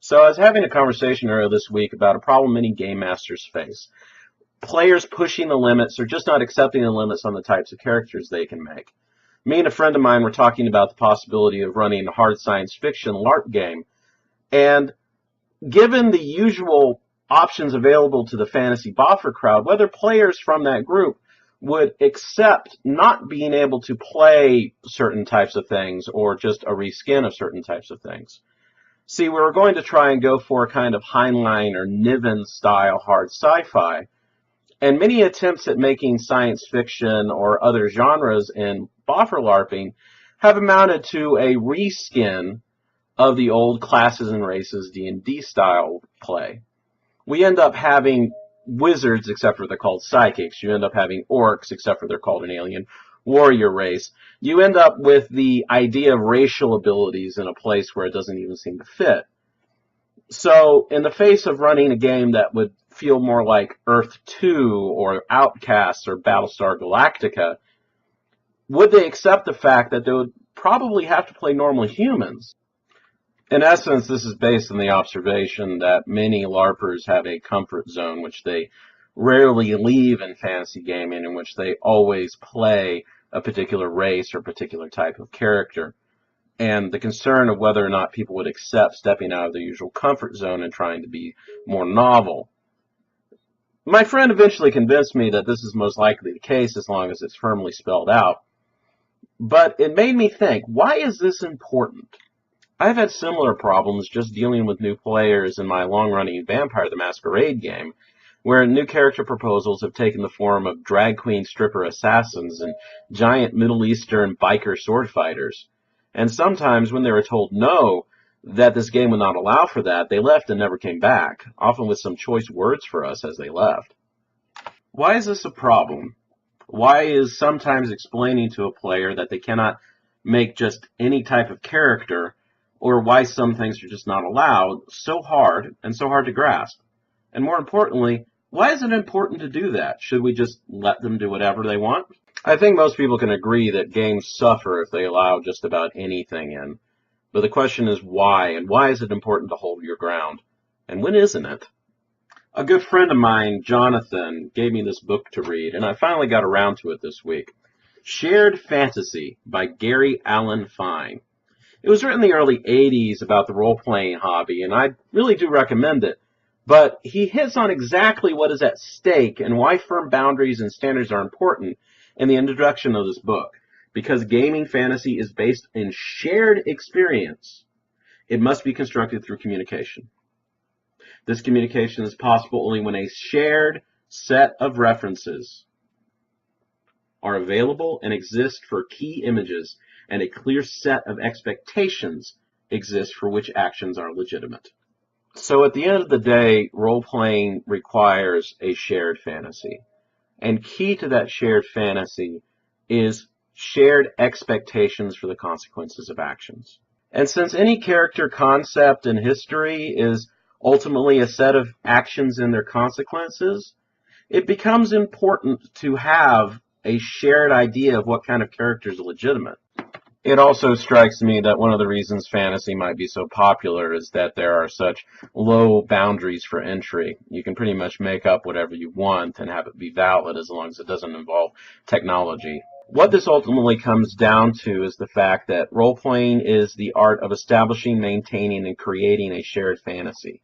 So I was having a conversation earlier this week about a problem many game masters face. Players pushing the limits or just not accepting the limits on the types of characters they can make. Me and a friend of mine were talking about the possibility of running a hard science fiction LARP game, and given the usual options available to the fantasy boffer crowd, whether players from that group would accept not being able to play certain types of things or just a reskin of certain types of things. See, we were going to try and go for a kind of Heinlein or Niven style hard sci-fi, and many attempts at making science fiction or other genres in boffer LARPing have amounted to a reskin of the old classes and races D&D style play. We end up having wizards, except for they're called psychics. You end up having orcs, except for they're called an alien warrior race. You end up with the idea of racial abilities in a place where it doesn't even seem to fit. So, in the face of running a game that would feel more like Earth 2 or Outcasts or Battlestar Galactica, would they accept the fact that they would probably have to play normal humans? In essence, this is based on the observation that many LARPers have a comfort zone which they rarely leave in fantasy gaming, in which they always play a particular race or particular type of character. And the concern of whether or not people would accept stepping out of their usual comfort zone and trying to be more novel. My friend eventually convinced me that this is most likely the case as long as it's firmly spelled out. But it made me think, why is this important? I've had similar problems just dealing with new players in my long-running Vampire the Masquerade game, where new character proposals have taken the form of drag queen stripper assassins and giant Middle Eastern biker sword fighters. And sometimes when they were told no, that this game would not allow for that, they left and never came back, often with some choice words for us as they left. Why is this a problem? Why is sometimes explaining to a player that they cannot make just any type of character, or why some things are just not allowed, so hard and so hard to grasp? And more importantly, why is it important to do that? Should we just let them do whatever they want? I think most people can agree that games suffer if they allow just about anything in. But the question is why, and why is it important to hold your ground? And when isn't it? A good friend of mine, Jonathan, gave me this book to read, and I finally got around to it this week. Shared Fantasy by Gary Allen Fine. It was written in the early 80s about the role-playing hobby, and I really do recommend it. But he hits on exactly what is at stake and why firm boundaries and standards are important in the introduction of this book. Because gaming fantasy is based in shared experience, it must be constructed through communication. This communication is possible only when a shared set of references are available and exist for key images, and a clear set of expectations exist for which actions are legitimate. So at the end of the day, role-playing requires a shared fantasy. And key to that shared fantasy is shared expectations for the consequences of actions. And since any character concept in history is ultimately a set of actions and their consequences, it becomes important to have a shared idea of what kind of character is legitimate. It also strikes me that one of the reasons fantasy might be so popular is that there are such low boundaries for entry. You can pretty much make up whatever you want and have it be valid as long as it doesn't involve technology. What this ultimately comes down to is the fact that role-playing is the art of establishing, maintaining, and creating a shared fantasy.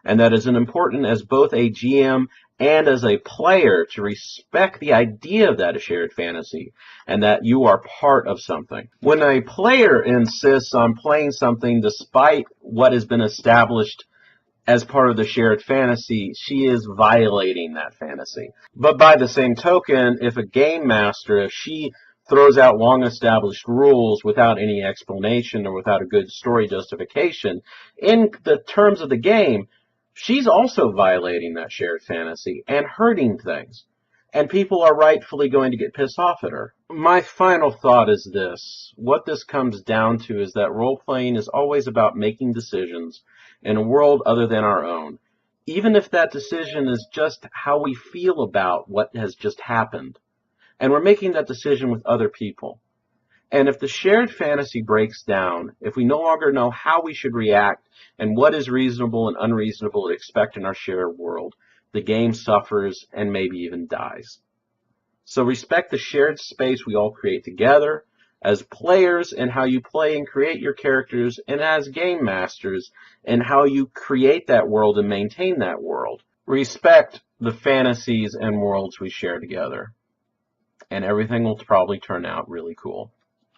And that is important as both a GM and as a player to respect the idea of that shared fantasy and that you are part of something. When a player insists on playing something despite what has been established as part of the shared fantasy, she is violating that fantasy. But by the same token, if a game master, if she throws out long-established rules without any explanation or without a good story justification in the terms of the game, she's also violating that shared fantasy and hurting things. And people are rightfully going to get pissed off at her. My final thought is this. What this comes down to is that role-playing is always about making decisions in a world other than our own, even if that decision is just how we feel about what has just happened. And we're making that decision with other people. And if the shared fantasy breaks down, if we no longer know how we should react and what is reasonable and unreasonable to expect in our shared world, the game suffers and maybe even dies. So respect the shared space we all create together as players and how you play and create your characters, and as game masters and how you create that world and maintain that world. Respect the fantasies and worlds we share together, and everything will probably turn out really cool.